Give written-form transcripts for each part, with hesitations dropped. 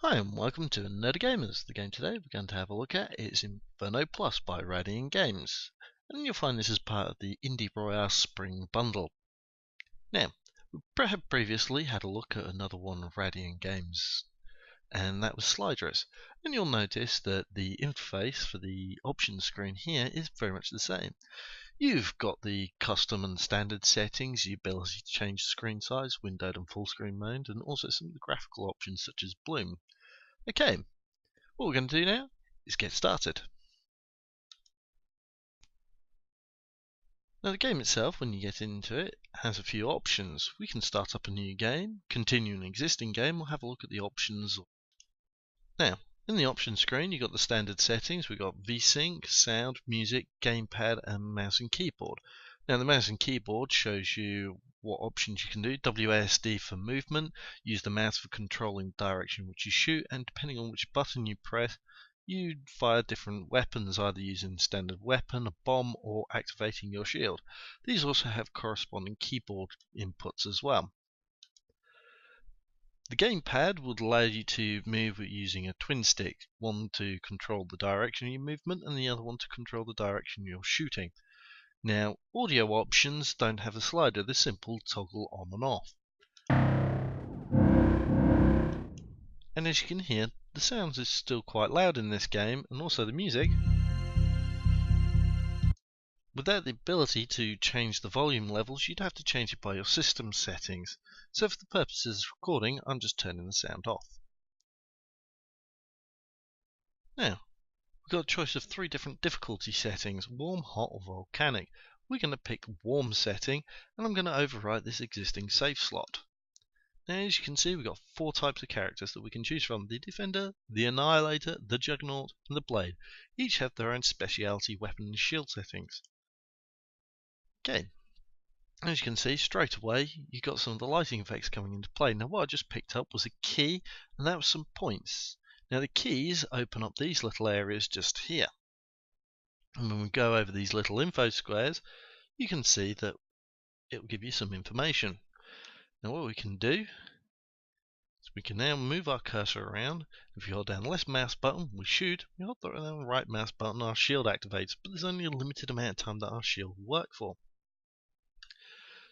Hi and welcome to Nerdy Gamers. The game today we're going to have a look at is Inferno Plus by Radian Games, and you'll find this as part of the Indie Royale Spring Bundle. Now, we have previously had a look at another one of Radian Games, and that was Slide Dress, and you'll notice that the interface for the options screen here is very much the same. You've got the custom and standard settings, the ability to change screen size, windowed and full screen mode, and also some of the graphical options such as bloom. Okay, what we're going to do now is get started. Now the game itself, when you get into it, has a few options. We can start up a new game, continue an existing game, or have a look at the options. Now, in the options screen you've got the standard settings. We've got VSync, sound, music, gamepad, and mouse and keyboard. Now the mouse and keyboard shows you what options you can do. WASD for movement, use the mouse for controlling the direction which you shoot, and depending on which button you press, you fire different weapons, either using standard weapon, a bomb, or activating your shield. These also have corresponding keyboard inputs as well. The gamepad would allow you to move using a twin stick, one to control the direction of your movement and the other one to control the direction you're shooting. Now, audio options don't have a slider, they're simple toggle on and off. And as you can hear, the sounds is still quite loud in this game, and also the music. Without the ability to change the volume levels, you'd have to change it by your system settings. So for the purposes of recording, I'm just turning the sound off. Now, we've got a choice of 3 different difficulty settings: warm, hot, or volcanic. We're going to pick warm setting, and I'm going to overwrite this existing save slot. Now, as you can see, we've got 4 types of characters that we can choose from: the Defender, the Annihilator, the Juggernaut, and the Blade. Each have their own speciality weapon and shield settings. Okay, as you can see, straight away you've got some of the lighting effects coming into play. Now what I just picked up was a key, and that was some points. Now the keys open up these little areas just here, and when we go over these little info squares, you can see that it will give you some information. Now what we can do is we can now move our cursor around. If you hold down the left mouse button, we shoot. We hold down the right mouse button, our shield activates, but there's only a limited amount of time that our shield will work for.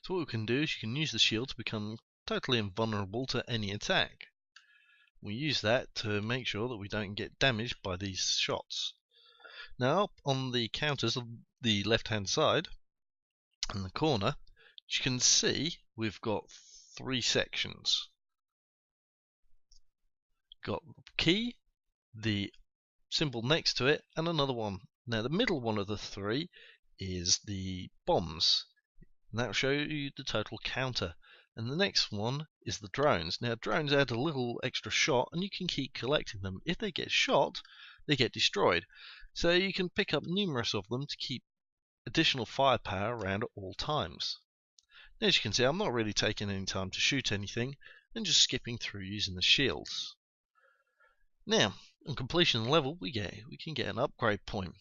So what we can do is you can use the shield to become totally invulnerable to any attack. We use that to make sure that we don't get damaged by these shots. Now up on the counters on the left hand side in the corner, as you can see, we've got 3 sections. Got the key, the symbol next to it, and another one. Now the middle one of the 3 is the bombs, and that will show you the total counter. And the next one is the drones. Now drones add a little extra shot, and you can keep collecting them. If they get shot, they get destroyed. So you can pick up numerous of them to keep additional firepower around at all times. Now, as you can see, I'm not really taking any time to shoot anything, and just skipping through using the shields. Now, on completion of the level, we can get an upgrade point.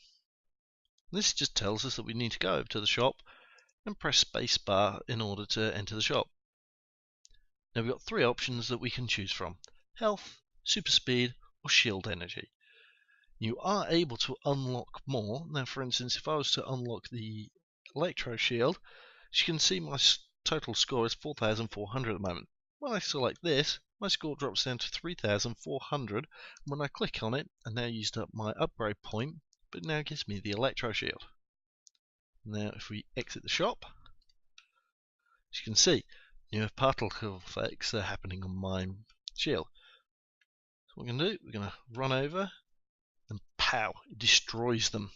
This just tells us that we need to go over to the shop and press spacebar in order to enter the shop. Now we've got 3 options that we can choose from: health, super speed, or shield energy. You are able to unlock more. Now for instance, if I was to unlock the electro shield, as you can see, my total score is 4,400 at the moment. When I select this, my score drops down to 3,400. When I click on it, I now used up my upgrade point, but now gives me the electro shield. Now if we exit the shop, as you can see, new particle effects are happening on my shield. So what we're going to do, we're going to run over, and pow, it destroys them.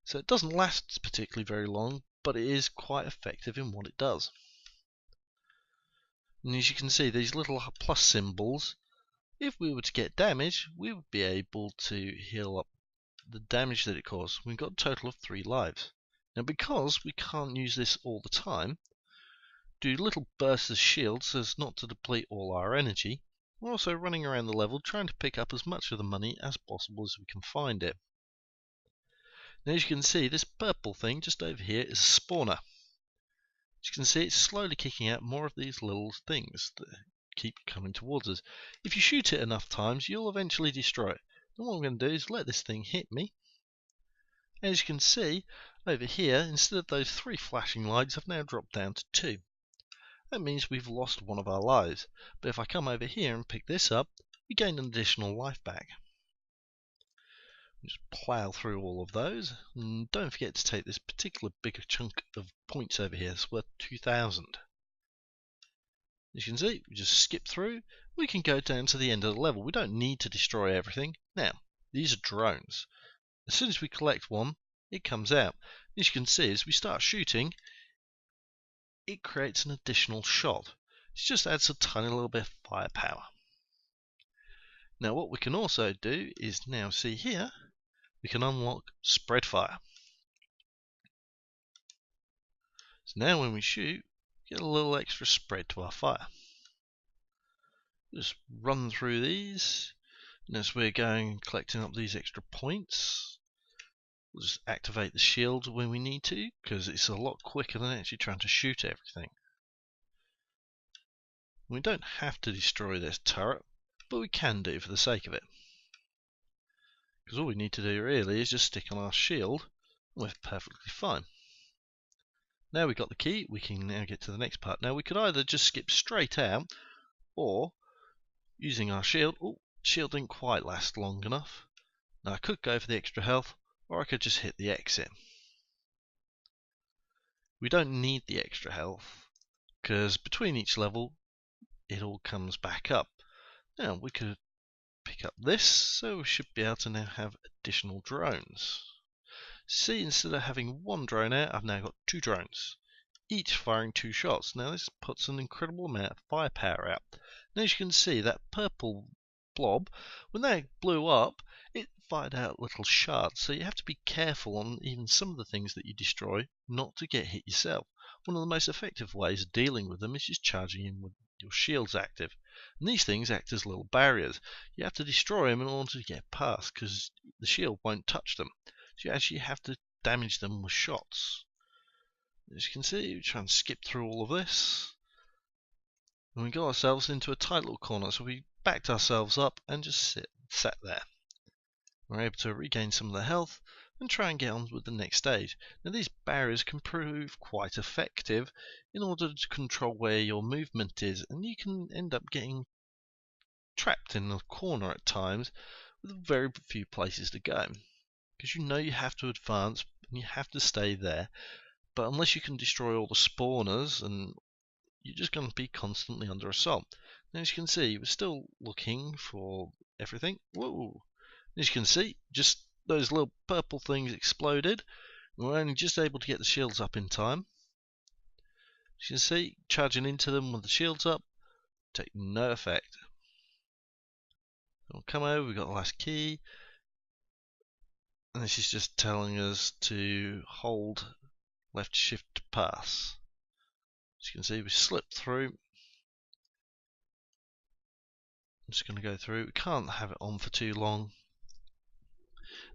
So it doesn't last particularly very long, but it is quite effective in what it does. And as you can see, these little plus symbols, if we were to get damage, we would be able to heal up the damage that it caused. We've got a total of 3 lives. Now because we can't use this all the time, do little bursts of shield so as not to deplete all our energy. We're also running around the level trying to pick up as much of the money as possible as we can find it. Now as you can see, this purple thing just over here is a spawner. As you can see, it's slowly kicking out more of these little things that keep coming towards us. If you shoot it enough times, you'll eventually destroy it. And what I'm going to do is let this thing hit me. As you can see, over here, instead of those 3 flashing lights, I've now dropped down to 2. That means we've lost one of our lives. But if I come over here and pick this up, we gain an additional life back. Just plow through all of those, and don't forget to take this particular bigger chunk of points over here. It's worth 2,000. As you can see, we just skip through. We can go down to the end of the level. We don't need to destroy everything. Now, these are drones. As soon as we collect one, it comes out. As you can see, as we start shooting, it creates an additional shot. It just adds a tiny little bit of firepower. Now, what we can also do is now see here, we can unlock spread fire. So now when we shoot, we get a little extra spread to our fire. Just run through these, and as we're going and collecting up these extra points, we'll just activate the shield when we need to, because it's a lot quicker than actually trying to shoot everything. We don't have to destroy this turret, but we can do for the sake of it. Because all we need to do really is just stick on our shield, and we're perfectly fine. Now we've got the key, we can now get to the next part. Now we could either just skip straight out, or using our shield, shield didn't quite last long enough. Now I could go for the extra health, or I could just hit the exit. We don't need the extra health, because between each level, it all comes back up. Now we could pick up this, so we should be able to now have additional drones. See, instead of having 1 drone out, I've now got 2 drones, each firing 2 shots. Now this puts an incredible amount of firepower out. Now as you can see, that purple blob, when that blew up, it fired out little shards, so you have to be careful on even some of the things that you destroy not to get hit yourself. One of the most effective ways of dealing with them is just charging in with your shields active. And these things act as little barriers. You have to destroy them in order to get past, because the shield won't touch them. So you actually have to damage them with shots. As you can see, we try and skip through all of this. And we got ourselves into a tight little corner, so we backed ourselves up and just sat there. We're able to regain some of the health and try and get on with the next stage. Now these barriers can prove quite effective in order to control where your movement is, and you can end up getting trapped in a corner at times with very few places to go. Because you know you have to advance and you have to stay there, but unless you can destroy all the spawners, and you're just going to be constantly under assault. Now as you can see, we're still looking for everything. Whoa! As you can see, just those little purple things exploded. We're only just able to get the shields up in time. As you can see, charging into them with the shields up, take no effect. We'll come over, we've got the last key. And this is just telling us to hold left shift to pass. As you can see, we slipped through. I'm just going to go through. We can't have it on for too long.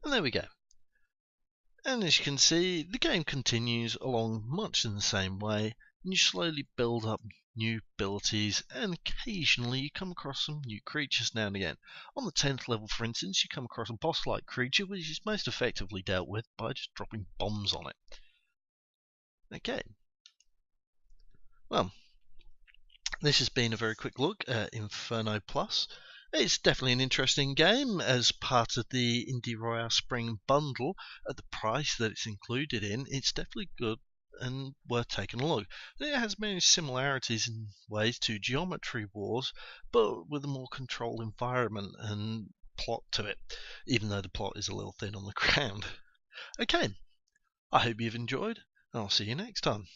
And there we go. And as you can see, the game continues along much in the same way, and you slowly build up new abilities, and occasionally you come across some new creatures now and again. On the 10th level, for instance, you come across a boss-like creature, which is most effectively dealt with by just dropping bombs on it. Okay. Well, this has been a very quick look at Inferno Plus. It's definitely an interesting game as part of the Indie Royale Spring Bundle. At the price that it's included in, it's definitely good and worth taking a look. It has many similarities in ways to Geometry Wars, but with a more controlled environment and plot to it, even though the plot is a little thin on the ground. Okay, I hope you've enjoyed, and I'll see you next time.